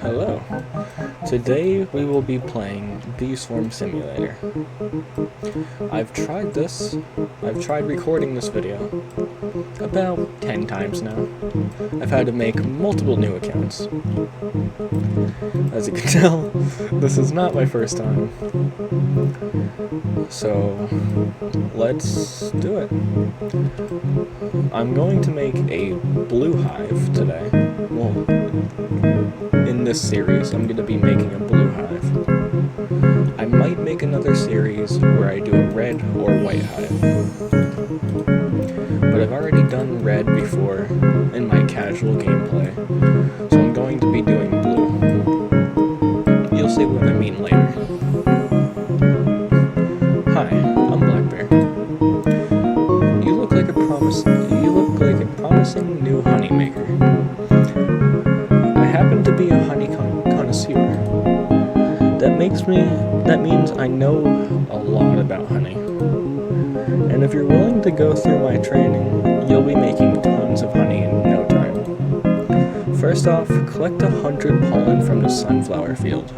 Hello. Today we will be playing Bee Swarm Simulator. I've tried recording this video about 10 times now. I've had to make multiple new accounts. As you can tell, this is not my first time. So, let's do it. I'm going to make a blue hive today. Well, in this series, I'm going to be making a blue hive. I might make another series where I do a red or white hive. But I've already done red before in my casual gameplay, so I'm going to be doing blue. You'll see what I mean later. Hi, I'm Blackbear. You look like a promising new honey maker. I happen to be a honey connoisseur. That means I know a lot about honey. And if you're willing to go through my training, you'll be making tons of honey in no time. First off, collect 100 pollen from the sunflower field.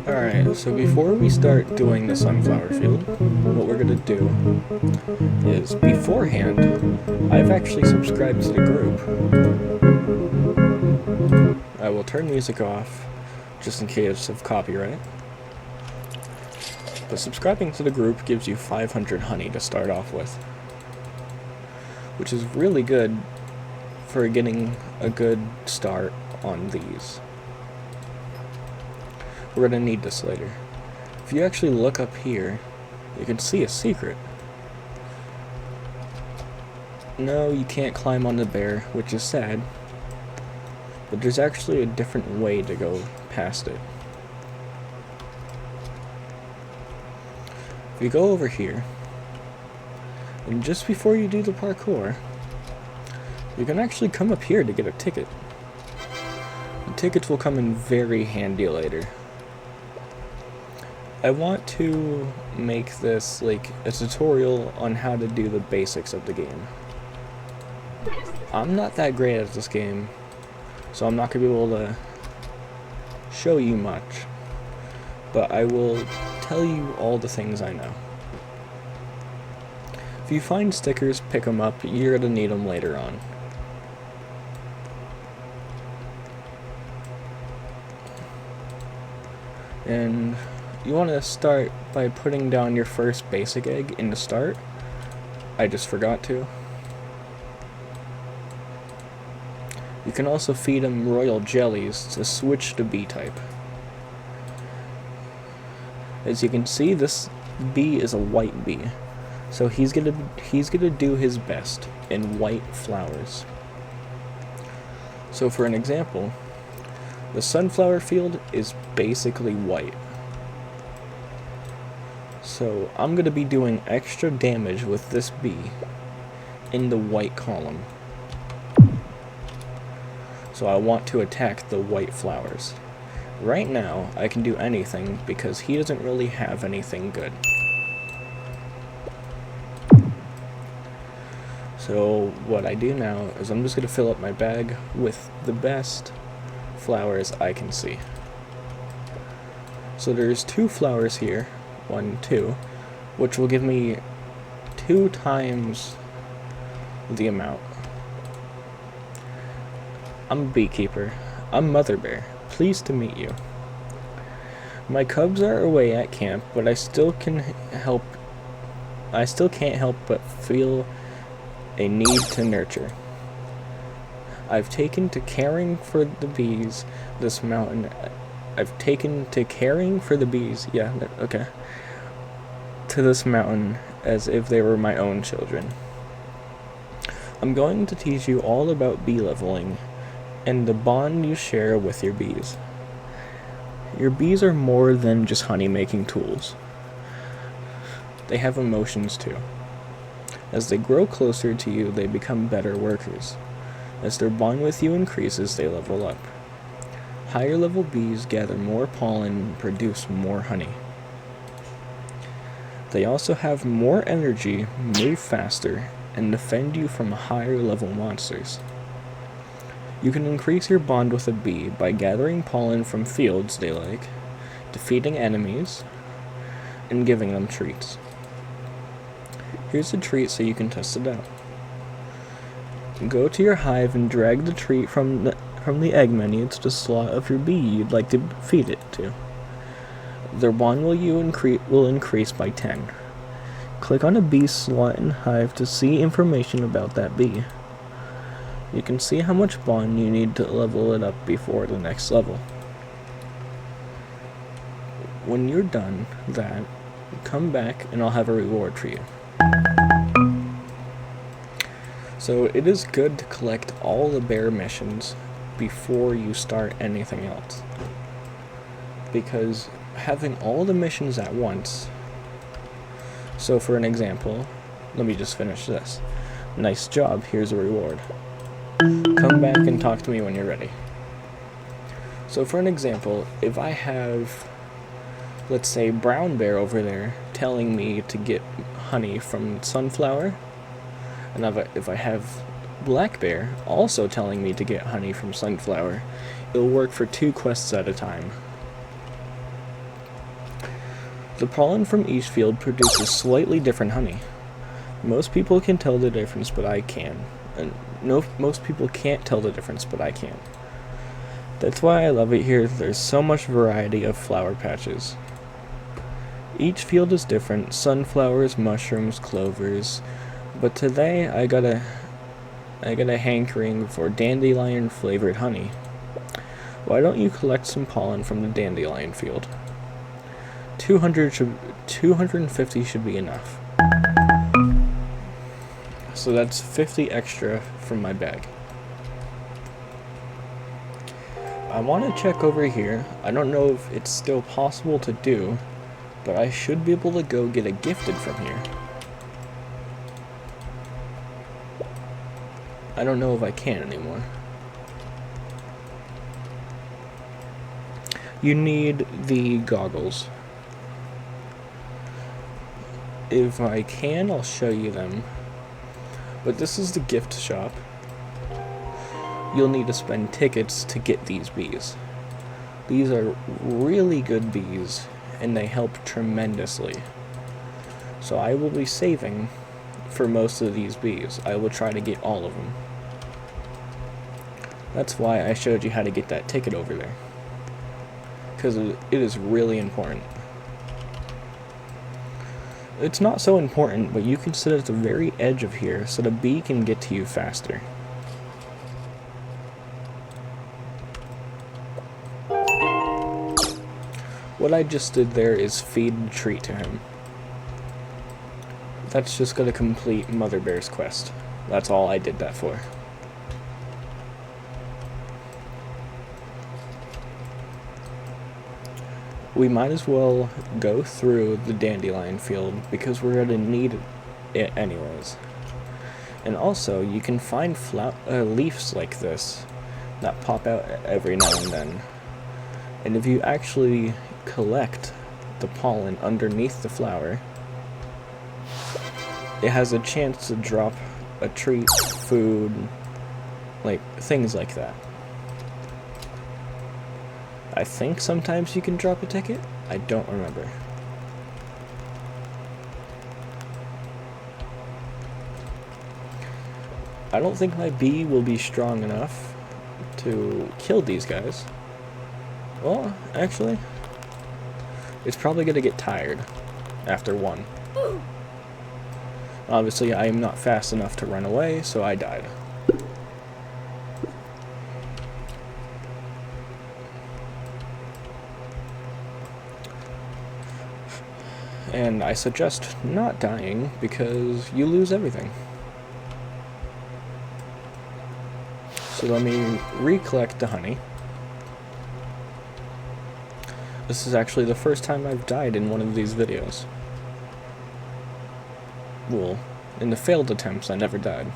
Alright, so before we start doing the sunflower field, what we're going to do is, beforehand, I've actually subscribed to the group. I will turn music off, just in case of copyright. But subscribing to the group gives you 500 honey to start off with, which is really good for getting a good start on these. We're going to need this later. If you actually look up here, you can see a secret. No, you can't climb on the bear, which is sad, but there's actually a different way to go past it. If you go over here, and just before you do the parkour, you can actually come up here to get a ticket. The tickets will come in very handy later. I want to make this like a tutorial on how to do the basics of the game. I'm not that great at this game, so I'm not going to be able to show you much, but I will tell you all the things I know. If you find stickers, pick them up. You're going to need them later on. And you want to start by putting down your first basic egg in the start. I just forgot to. You can also feed him royal jellies to switch to bee type. As you can see, this bee is a white bee, so he's gonna do his best in white flowers. So for an example, the sunflower field is basically white. So I'm going to be doing extra damage with this bee in the white column. So I want to attack the white flowers. Right now, I can do anything because he doesn't really have anything good. So what I do now is I'm just going to fill up my bag with the best flowers I can see. So there's 2 flowers here. 1, 2, which will give me 2 times the amount. I'm a beekeeper. I'm Mother Bear. Pleased to meet you. My cubs are away at camp, but I still can't help but feel a need to nurture. I've taken to caring for the bees this mountain. To this mountain as if they were my own children. I'm going to teach you all about bee leveling and the bond you share with your bees. Your bees are more than just honey-making tools. They have emotions too. As they grow closer to you, they become better workers. As their bond with you increases, they level up. Higher level bees gather more pollen and produce more honey. They also have more energy, move faster, and defend you from higher level monsters. You can increase your bond with a bee by gathering pollen from fields they like, defeating enemies, and giving them treats. Here's a treat so you can test it out. Go to your hive and drag the treat from the egg menu to the slot of your bee you'd like to feed it to. Their bond will increase by 10. Click on a bee slot in hive to see information about that bee. You can see how much bond you need to level it up before the next level. When you're done that, come back and I'll have a reward for you. So it is good to collect all the bear missions before you start anything else, because having all the missions at once, so for an example, let me just finish this. Nice job, here's a reward. Come back and talk to me when you're ready. So for an example, if I have, let's say, brown bear over there telling me to get honey from sunflower, and if I have black bear also telling me to get honey from sunflower, it'll work for 2 quests at a time. The pollen from each field produces slightly different honey. Most people can tell the difference, but I can. And most people can't tell the difference, but I can. That's why I love it here. There's so much variety of flower patches. Each field is different: sunflowers, mushrooms, clovers. But today I got a hankering for dandelion flavored honey. Why don't you collect some pollen from the dandelion field? 250 should be enough. So that's 50 extra from my bag. I want to check over here. I don't know if it's still possible to do, but I should be able to go get a gifted from here. I don't know if I can anymore. You need the goggles. If I can, I'll show you them. But this is the gift shop. You'll need to spend tickets to get these bees. These are really good bees, and they help tremendously. So I will be saving for most of these bees. I will try to get all of them. That's why I showed you how to get that ticket over there, because it is really important. It's not so important, but you can sit at the very edge of here so the bee can get to you faster. What I just did there is feed a treat to him. That's just gonna complete Mother Bear's quest. That's all I did that for. We might as well go through the dandelion field because we're going to need it anyways. And also, you can find leaves like this that pop out every now and then. And if you actually collect the pollen underneath the flower, it has a chance to drop a treat, food, like things like that. I think sometimes you can drop a ticket. I don't remember. I don't think my bee will be strong enough to kill these guys. Well, actually, it's probably gonna get tired after one. Obviously, I am not fast enough to run away, so I died. And I suggest not dying because you lose everything. So let me recollect the honey. This is actually the first time I've died in one of these videos. Well, in the failed attempts, I never died.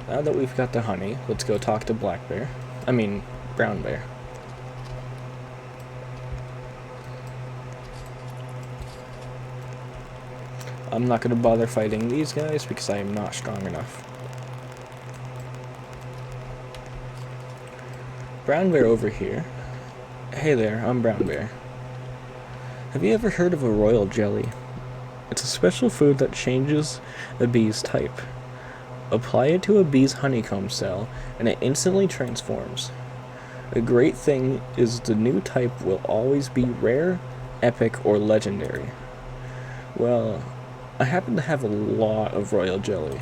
Now that we've got the honey, let's go talk to Brown Bear. I'm not going to bother fighting these guys because I am not strong enough. Brown Bear over here. Hey there, I'm Brown Bear. Have you ever heard of a royal jelly? It's a special food that changes a bee's type. Apply it to a bee's honeycomb cell, and it instantly transforms. A great thing is the new type will always be rare, epic, or legendary. Well, I happen to have a lot of royal jelly.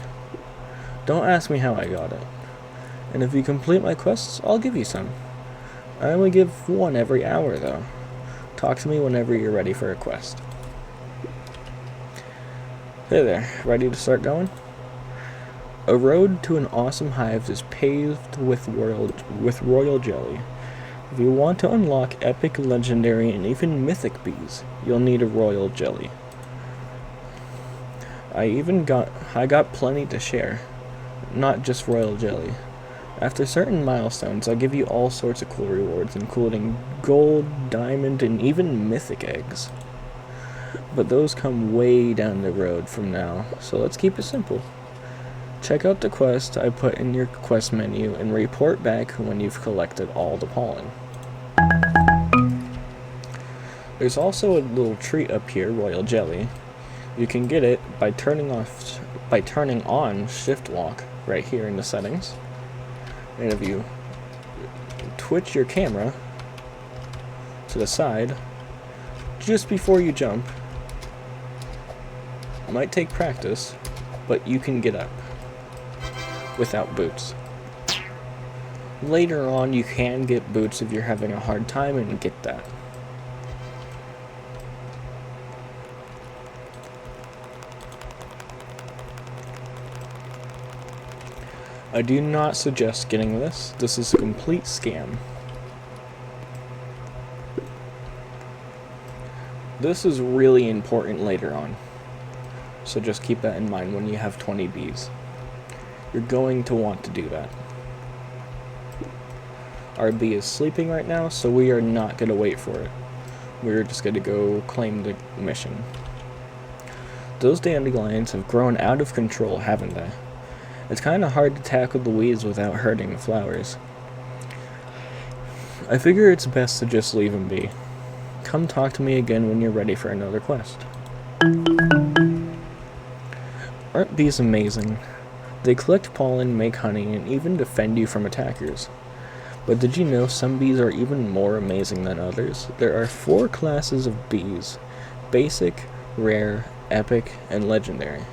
Don't ask me how I got it. And if you complete my quests, I'll give you some. I only give one every hour, though. Talk to me whenever you're ready for a quest. Hey there, ready to start going? A road to an awesome hive is paved with royal jelly. If you want to unlock epic, legendary, and even mythic bees, you'll need a royal jelly. I got plenty to share, not just royal jelly. After certain milestones, I give you all sorts of cool rewards, including gold, diamond, and even mythic eggs. But those come way down the road from now, so let's keep it simple. Check out the quest I put in your quest menu and report back when you've collected all the pollen. There's also a little treat up here, royal jelly. You can get it by turning on shift walk right here in the settings. And if you twitch your camera to the side just before you jump, it might take practice, but you can get up without boots. Later on, you can get boots if you're having a hard time and get that. I do not suggest getting this. This is a complete scam. This is really important later on, so just keep that in mind when you have 20 bees. You're going to want to do that. Our bee is sleeping right now, so we are not going to wait for it. We're just going to go claim the mission. Those dandelions have grown out of control, haven't they? It's kind of hard to tackle the weeds without hurting the flowers. I figure it's best to just leave them be. Come talk to me again when you're ready for another quest. Aren't bees amazing? They collect pollen, make honey, and even defend you from attackers. But did you know some bees are even more amazing than others? There are 4 classes of bees: basic, rare, epic, and legendary.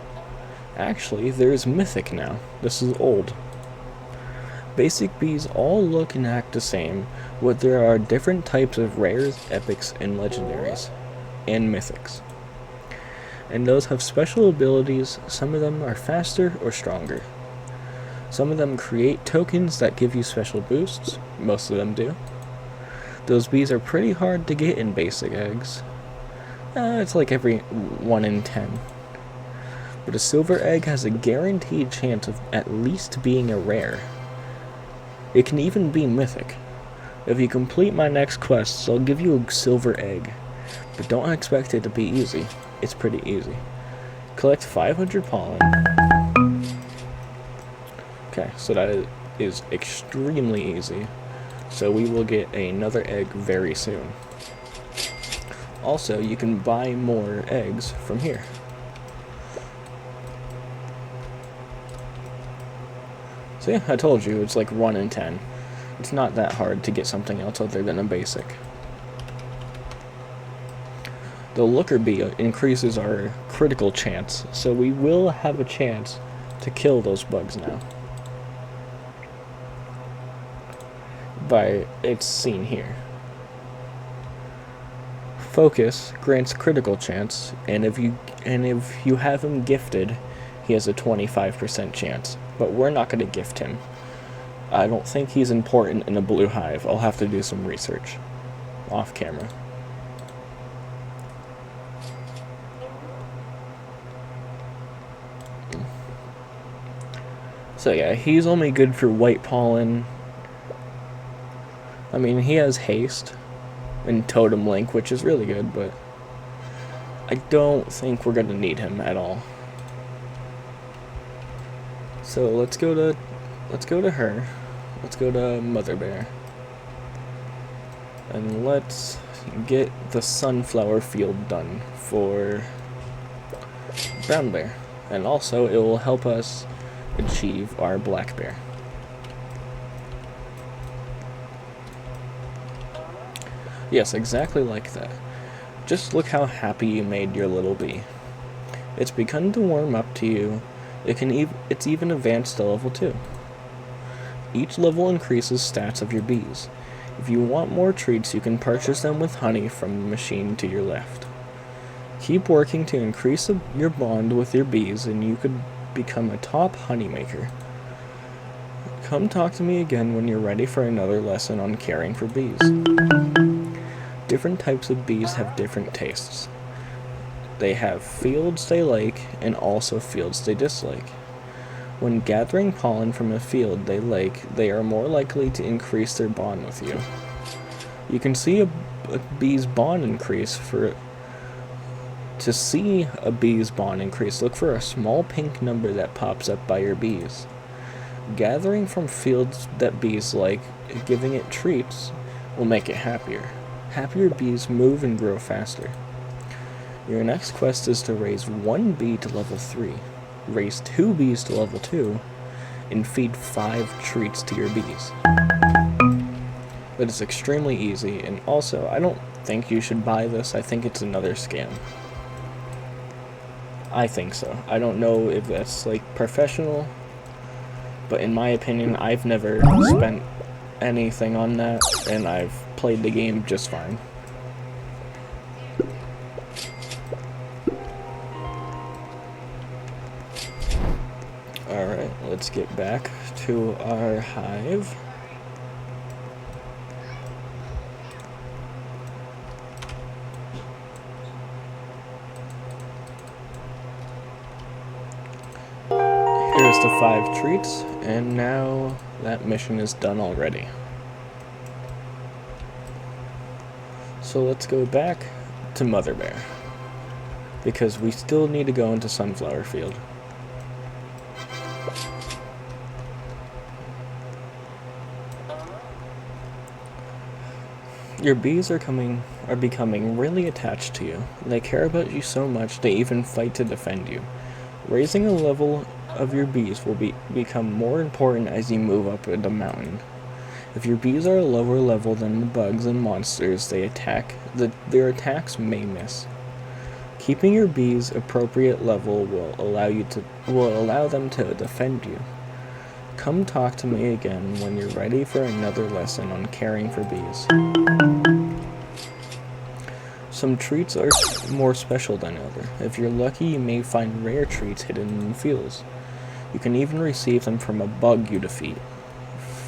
Actually, there's mythic now. This is old. Basic bees all look and act the same, but there are different types of rares, epics, and legendaries, and mythics. And those have special abilities. Some of them are faster or stronger. Some of them create tokens that give you special boosts. Most of them do. Those bees are pretty hard to get in basic eggs. It's like every 1 in 10. But a silver egg has a guaranteed chance of at least being a rare. It can even be mythic. If you complete my next quests, I'll give you a silver egg. But don't expect it to be easy. It's pretty easy. Collect 500 pollen. Okay, so that is extremely easy. So we will get another egg very soon. Also, you can buy more eggs from here. See, I told you, it's like 1 in 10. It's not that hard to get something else other than a basic. The looker bee increases our critical chance, so we will have a chance to kill those bugs now. By it's seen here. Focus grants critical chance, and if you have him gifted, he has a 25% chance. But we're not going to gift him. I don't think he's important in a blue hive. I'll have to do some research off camera. So yeah, he's only good for white pollen. I mean, he has haste and totem link, which is really good, but I don't think we're gonna need him at all. So let's go to her. Let's go to Mother Bear. And let's get the sunflower field done for Brown Bear. And also it will help us achieve our Black Bear. Yes, exactly like that. Just look how happy you made your little bee. It's begun to warm up to you. It's even advanced to level 2. Each level increases stats of your bees. If you want more treats, you can purchase them with honey from the machine to your left. Keep working to increase your bond with your bees and you could become a top honey maker. Come talk to me again when you're ready for another lesson on caring for bees. Different types of bees have different tastes. They have fields they like and also fields they dislike. When gathering pollen from a field they like, they are more likely to increase their bond with you. You can see a bee's bond increase. To see a bee's bond increase, look for a small pink number that pops up by your bees. Gathering from fields that bees like, giving it treats, will make it happier. Happier bees move and grow faster. Your next quest is to raise 1 bee to level 3, raise 2 bees to level 2, and feed 5 treats to your bees. But it's extremely easy, and also, I don't think you should buy this. I think it's another scam. I think so. I don't know if that's, like, professional, but in my opinion, I've never spent anything on that, and I've played the game just fine. Alright, let's get back to our hive. Here's the 5 treats, and now that mission is done already. So let's go back to Mother Bear, because we still need to go into Sunflower Field. Your bees are becoming really attached to you. They care about you so much they even fight to defend you. Raising a level of your bees will become more important as you move up the mountain. If your bees are a lower level than the bugs and monsters their attacks may miss. Keeping your bees appropriate level will allow them to defend you. Come talk to me again when you're ready for another lesson on caring for bees. Some treats are more special than others. If you're lucky, you may find rare treats hidden in the fields. You can even receive them from a bug you defeat.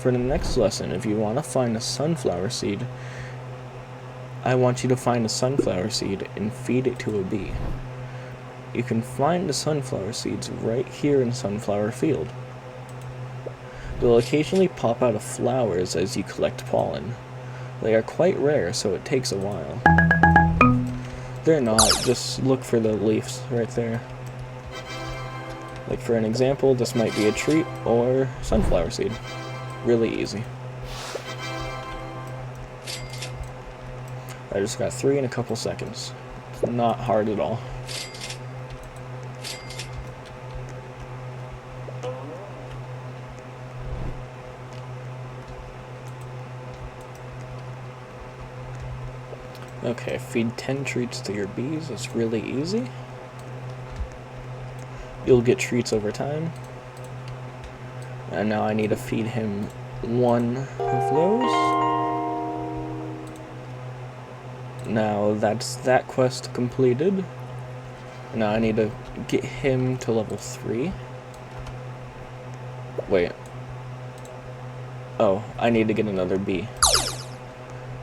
For the next lesson, if you want to find a sunflower seed, I want you to find a sunflower seed and feed it to a bee. You can find the sunflower seeds right here in Sunflower Field. They'll occasionally pop out of flowers as you collect pollen. They are quite rare, so it takes a while. They're not, just look for the leaves right there. Like for an example, this might be a treat or sunflower seed. Really easy. I just got 3 in a couple seconds. It's not hard at all. Okay, feed 10 treats to your bees. It's really easy. You'll get treats over time. And now I need to feed him 1 of those. Now that's that quest completed. Now I need to get him to level 3. Wait. Oh, I need to get another bee.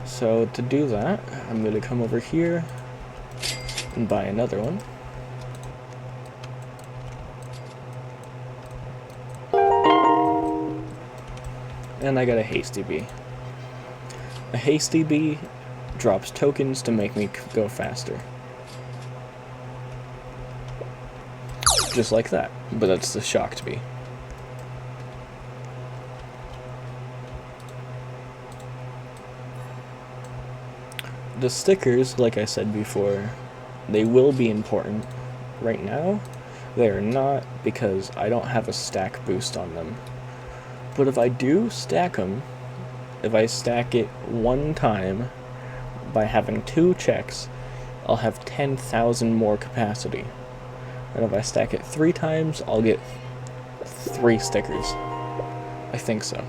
So to do that, I'm going to come over here and buy another one. And I got a hasty bee. A hasty bee drops tokens to make me go faster. Just like that, but that's the shocked bee. The stickers, like I said before, they will be important. Right now, they are not, because I don't have a stack boost on them. But if I do stack them, if I stack it one time by having 2 checks, I'll have 10,000 more capacity. And if I stack it 3 times, I'll get 3 stickers. I think so.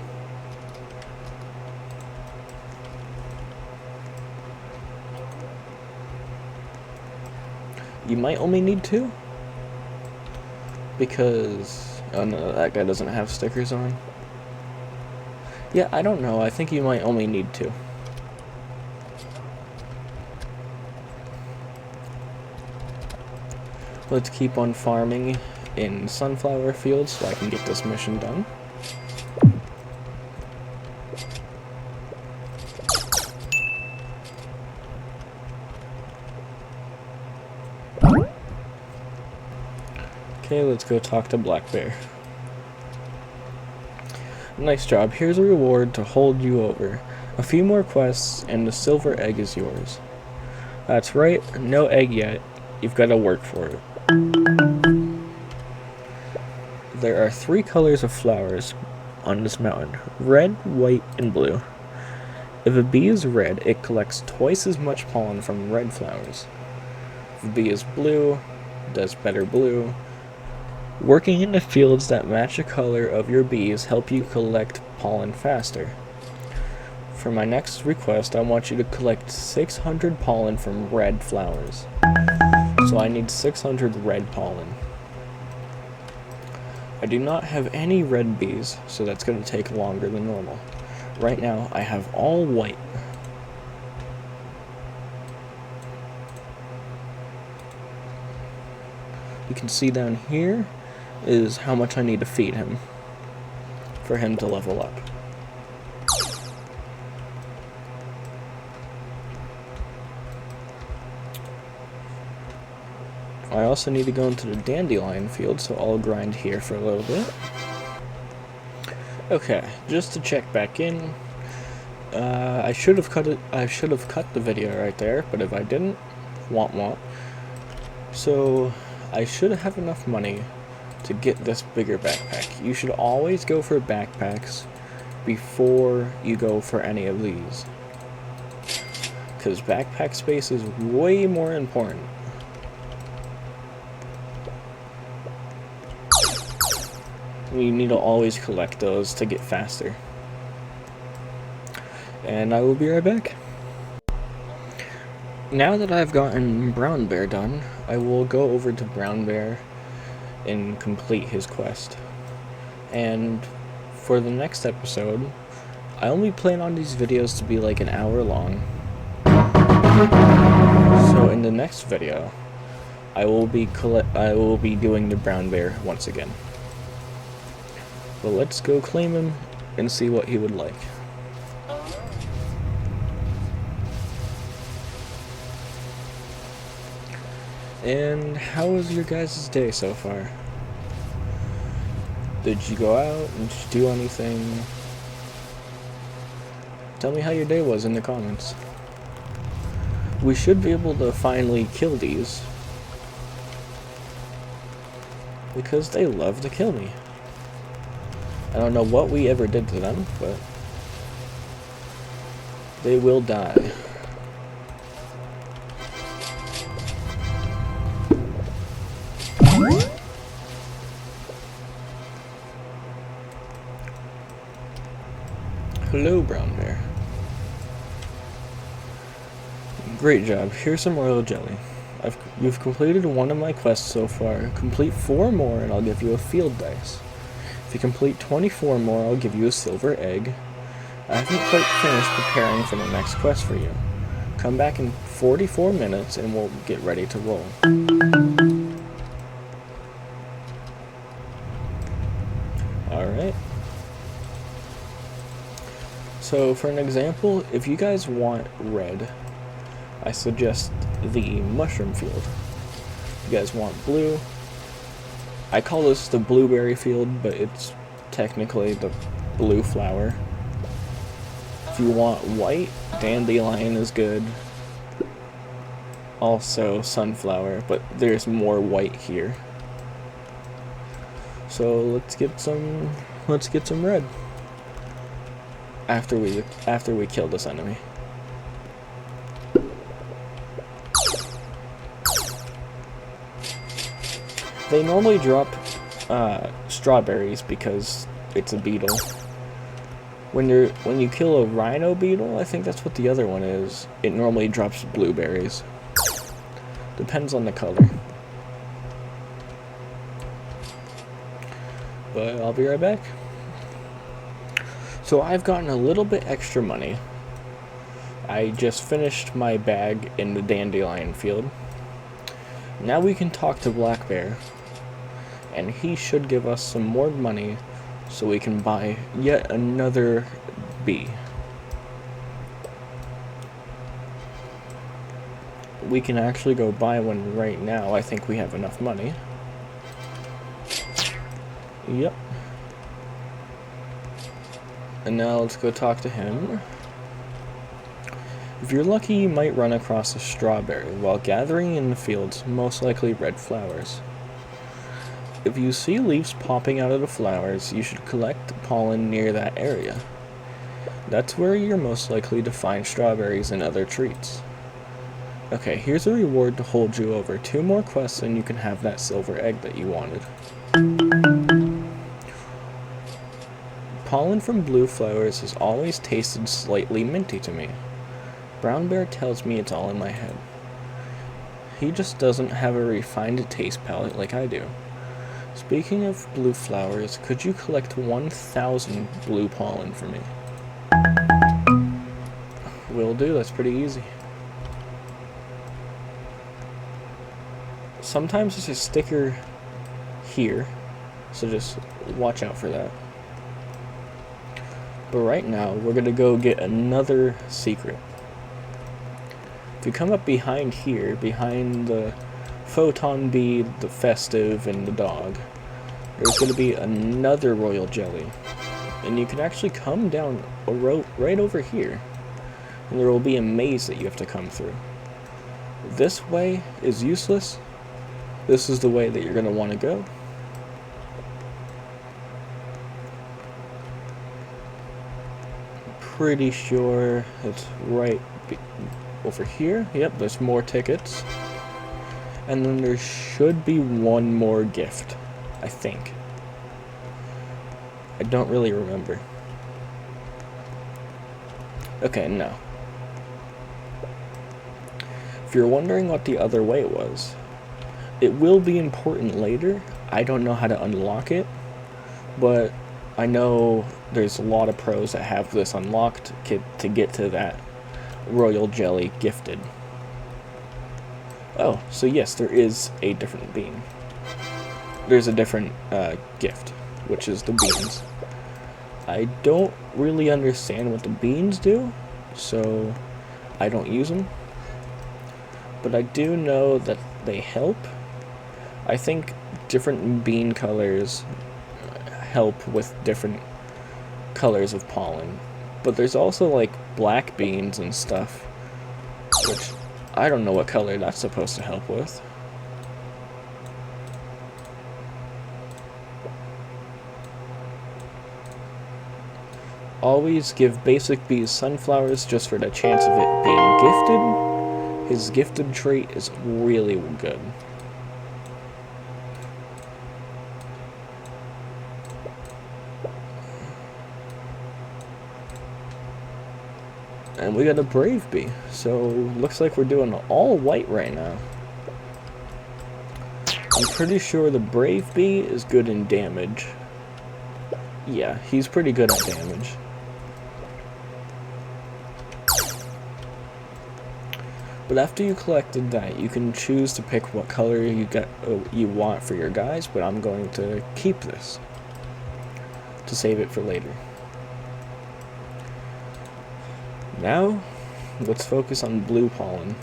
You might only need 2. Because... oh no, that guy doesn't have stickers on. Yeah, I don't know. I think you might only need 2. Let's keep on farming in sunflower fields so I can get this mission done. Okay, let's go talk to Black Bear. Nice job. Here's a reward to hold you over. A few more quests and the silver egg is yours. That's right, no egg yet. You've got to work for it. There are 3 colors of flowers on this mountain: red, white, and blue. If a bee is red, it collects twice as much pollen from red flowers. If a bee is blue, it does better blue. Working in the fields that match the color of your bees help you collect pollen faster. For my next request, I want you to collect 600 pollen from red flowers. So I need 600 red pollen. I do not have any red bees, so that's going to take longer than normal. Right now, I have all white. You can see down here is how much I need to feed him for him to level up. I also need to go into the dandelion field, so I'll grind here for a little bit. Okay, just to check back in, I should have cut the video right there, but if I didn't, womp womp. So I should have enough money to get this bigger backpack. You should always go for backpacks before you go for any of these, because backpack space is way more important. You need to always collect those to get faster. And I will be right back. Now that I've gotten Brown Bear done, I will go over to Brown Bear and complete his quest. And for the next episode, I only plan on these videos to be like an hour long. So in the next video, I will be doing the Brown Bear once again. But let's go claim him and see what he would like. And how was your guys' day so far? Did you go out and just do anything? Tell me how your day was in the comments. We should be able to finally kill these, because they love to kill me. I don't know what we ever did to them, but they will die. Hello, Brown Bear. Great job. Here's some royal jelly. You've completed one of my quests so far. Complete 4 more and I'll give you a field dice. If you complete 24 more, I'll give you a silver egg. I haven't quite finished preparing for the next quest for you. Come back in 44 minutes and we'll get ready to roll. Alright. So for an example, if you guys want red, I suggest the mushroom field. If you guys want blue, I call this the blueberry field, but it's technically the blue flower. If you want white, dandelion is good. Also sunflower, but there's more white here. So let's get some red. After we kill this enemy. They normally drop strawberries because it's a beetle. When you kill a rhino beetle, I think that's what the other one is. It normally drops blueberries. Depends on the color. But I'll be right back. So I've gotten a little bit extra money. I just finished my bag in the dandelion field. Now we can talk to Black Bear, and he should give us some more money so we can buy yet another bee. We can actually go buy one right now. I think we have enough money. Yep. And now let's go talk to him. If you're lucky, you might run across a strawberry while gathering in the fields, most likely red flowers. If you see leaves popping out of the flowers, you should collect pollen near that area. That's where you're most likely to find strawberries and other treats. Okay, here's a reward to hold you over 2 more quests and you can have that silver egg that you wanted. Pollen from blue flowers has always tasted slightly minty to me. Brown Bear tells me it's all in my head. He just doesn't have a refined taste palette like I do. Speaking of blue flowers, could you collect 1,000 blue pollen for me? Will do, that's pretty easy. Sometimes there's a sticker here, so just watch out for that. But right now, we're gonna go get another secret. If you come up behind here, behind the photon bee, the festive, and the dog, there's gonna be another royal jelly. And you can actually come down a rope right over here, and there will be a maze that you have to come through. This way is useless. This is the way that you're gonna want to go. Pretty sure it's right over here. Yep, there's more tickets. And then there should be one more gift, I think. I don't really remember. Okay, no. If you're wondering what the other way was, it will be important later. I don't know how to unlock it, but I know there's a lot of pros that have this unlocked to get to that royal jelly gifted. Oh, so yes, there is a different bean. There's a different gift, which is the beans. I don't really understand what the beans do, so I don't use them. But I do know that they help. I think different bean colors help with different colors of pollen. But there's also like black beans and stuff, which I don't know what color that's supposed to help with. Always give basic bees sunflowers just for the chance of it being gifted. His gifted trait is really good. And we got a brave bee, so looks like we're doing all white right now. I'm pretty sure the brave bee is good in damage. Yeah, he's pretty good at damage. But after you collected that, you can choose to pick what color you want for your guys, but I'm going to keep this to save it for later. Now, let's focus on blue pollen.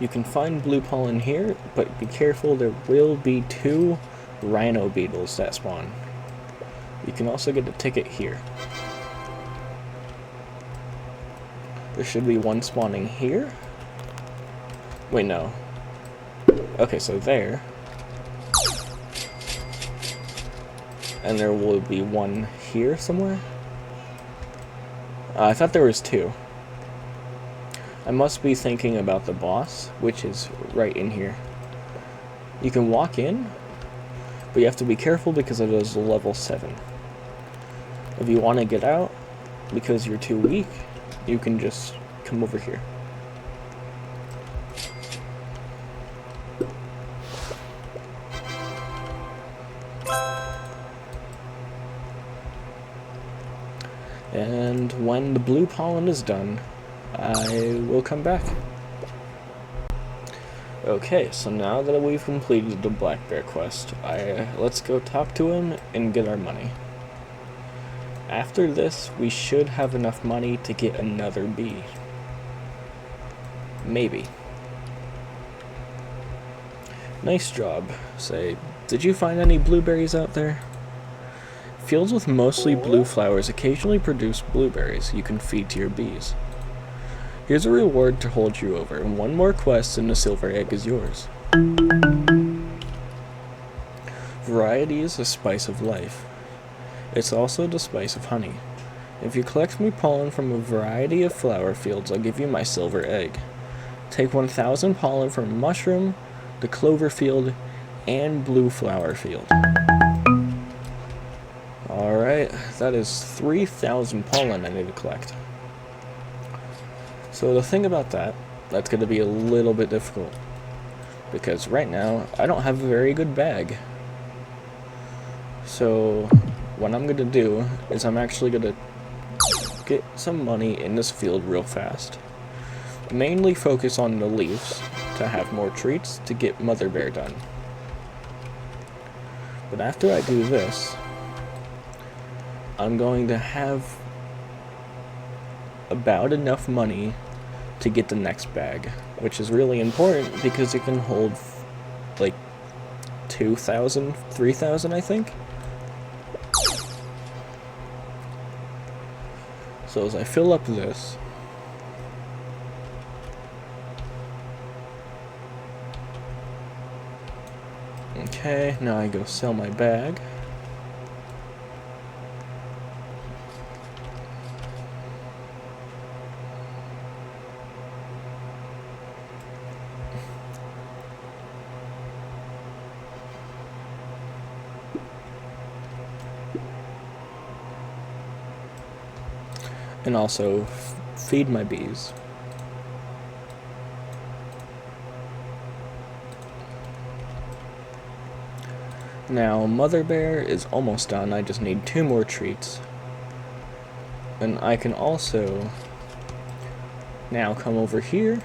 You can find blue pollen here, but be careful, there will be 2 rhino beetles that spawn. You can also get a ticket here. There should be 1 spawning here. Wait, no. Okay, so there. And there will be 1 here somewhere. I thought there was 2. I must be thinking about the boss, which is right in here. You can walk in, but you have to be careful because it is level 7. If you want to get out, because you're too weak, you can just come over here. And when the blue pollen is done, I will come back. Okay, so now that we've completed the Black Bear quest, let's go talk to him and get our money. After this, we should have enough money to get another bee. Maybe. Nice job. Say, did you find any blueberries out there? Fields with mostly blue flowers occasionally produce blueberries you can feed to your bees. Here's a reward to hold you over, and 1 more quest and a silver egg is yours. Variety is the spice of life. It's also the spice of honey. If you collect me pollen from a variety of flower fields, I'll give you my silver egg. Take 1,000 pollen from mushroom, the clover field, and blue flower field. Alright, that is 3,000 pollen I need to collect. So the thing about that's going to be a little bit difficult. Because right now, I don't have a very good bag. So what I'm going to do is I'm actually going to get some money in this field real fast. Mainly focus on the leaves to have more treats to get Mother Bear done. But after I do this, I'm going to have about enough money to get the next bag, which is really important because it can hold like 2,000, 3,000 I think. So as I fill up this, okay, now I go sell my bag. And also feed my bees. Now Mother Bear is almost done, I just need 2 more treats. And I can also now come over here,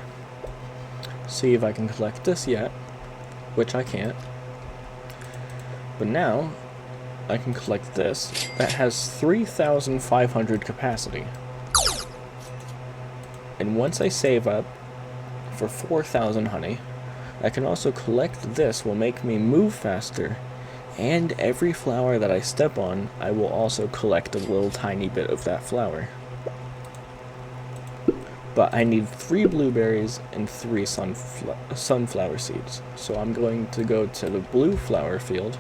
see if I can collect this yet, which I can't. But now I can collect this that has 3,500 capacity. And once I save up for 4,000 honey, I can also collect this, will make me move faster, and every flower that I step on, I will also collect a little tiny bit of that flower. But I need 3 blueberries and 3 sunflower seeds. So I'm going to go to the blue flower field,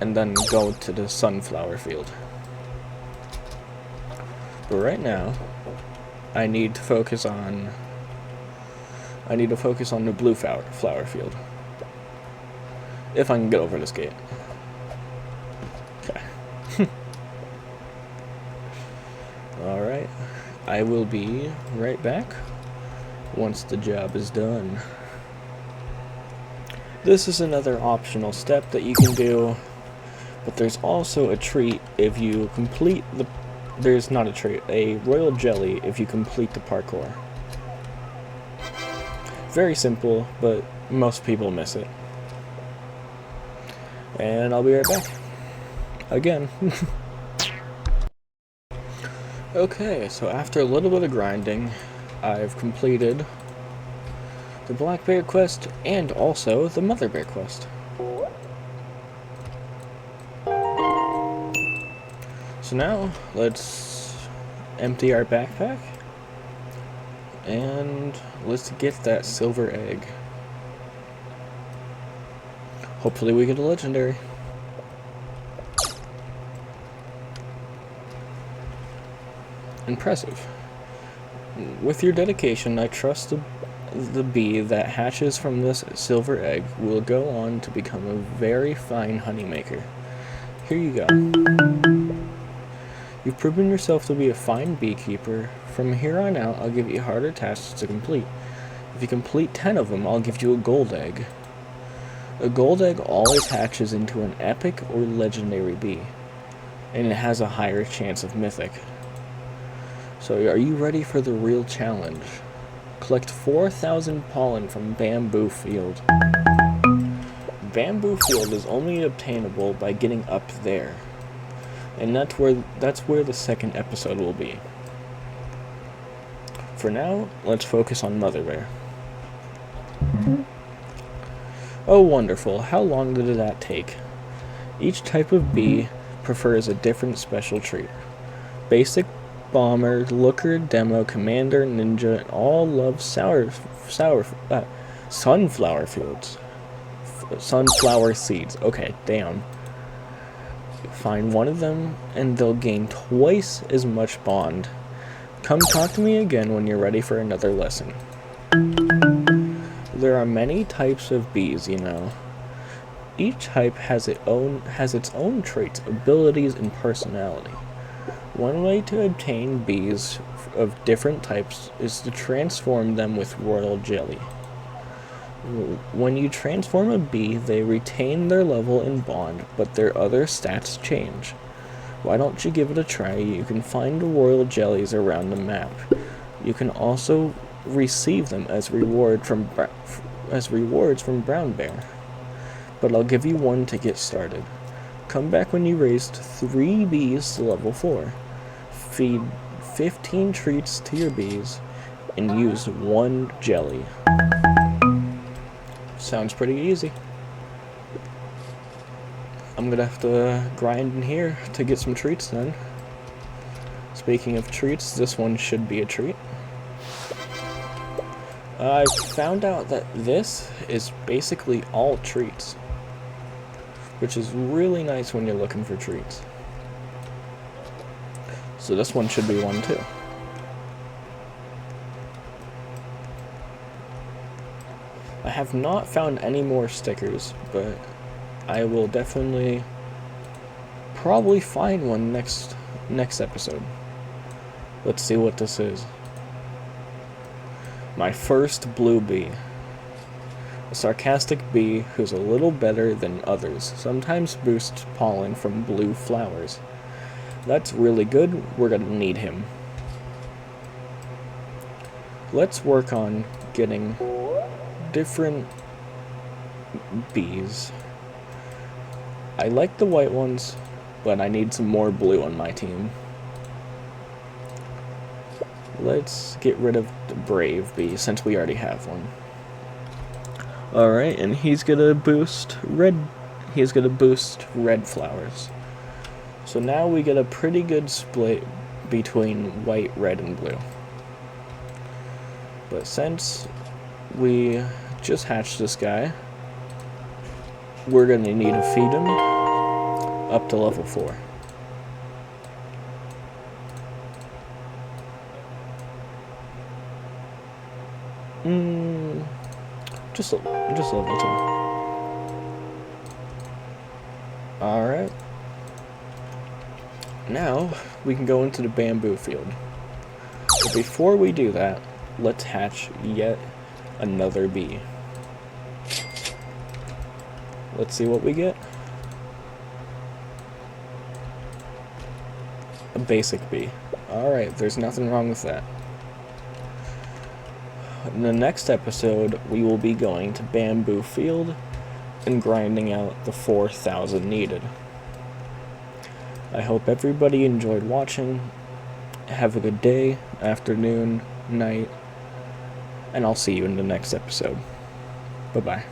and then go to the sunflower field. But right now, I need to focus on the blue flower field. If I can get over this gate. Okay. Alright. I will be right back once the job is done. This is another optional step that you can do, but there's also a treat if you complete the... There's not a treat, a royal jelly if you complete the parkour. Very simple, but most people miss it. And I'll be right back. Again. Okay, so after a little bit of grinding, I've completed the black bear quest, and also the mother bear quest. So now, let's empty our backpack, and let's get that silver egg. Hopefully we get a legendary. Impressive. With your dedication, I trust the bee that hatches from this silver egg will go on to become a very fine honey maker. Here you go. You've proven yourself to be a fine beekeeper. From here on out, I'll give you harder tasks to complete. If you complete 10 of them, I'll give you a gold egg. A gold egg always hatches into an epic or legendary bee, and it has a higher chance of mythic. So are you ready for the real challenge? Collect 4,000 pollen from Bamboo Field. Bamboo Field is only obtainable by getting up there. And that's where the second episode will be. For now, let's focus on Mother Bear. Oh wonderful, how long did that take? Each type of bee prefers a different special treat. Basic, Bomber, Looker, Demo, Commander, Ninja, and all love sunflower fields. Sunflower seeds. Okay, damn. Find one of them, and they'll gain twice as much bond. Come talk to me again when you're ready for another lesson. There are many types of bees, you know. Each type has its own traits, abilities, and personality. One way to obtain bees of different types is to transform them with royal jelly. When you transform a bee, they retain their level and bond, but their other stats change. Why don't you give it a try? You can find the royal jellies around the map. You can also receive them as rewards from Brown Bear. But I'll give you one to get started. Come back when you raised 3 bees to level 4. Feed 15 treats to your bees, and use 1 jelly. Sounds pretty easy. I'm gonna have to grind in here to get some treats then. Speaking of treats, this one should be a treat. I found out that this is basically all treats, which is really nice when you're looking for treats. So this one should be one too. I have not found any more stickers, but I will definitely probably find one next episode. Let's see what this is. My first blue bee. A sarcastic bee who's a little better than others, sometimes boosts pollen from blue flowers. That's really good, we're gonna need him. Let's work on getting different bees. I like the white ones, but I need some more blue on my team. Let's get rid of the brave bee since we already have one. Alright, and he's gonna boost red flowers. So now we get a pretty good split between white, red, and blue. But since we just hatched this guy, we're gonna need to feed him up to level 4. Just level 2. Alright. Now, we can go into the bamboo field. But before we do that, let's hatch yet another bee. Let's see what we get. A basic bee. Alright, there's nothing wrong with that. In the next episode, we will be going to Bamboo Field and grinding out the 4,000 needed. I hope everybody enjoyed watching. Have a good day, afternoon, night, and I'll see you in the next episode. Bye-bye.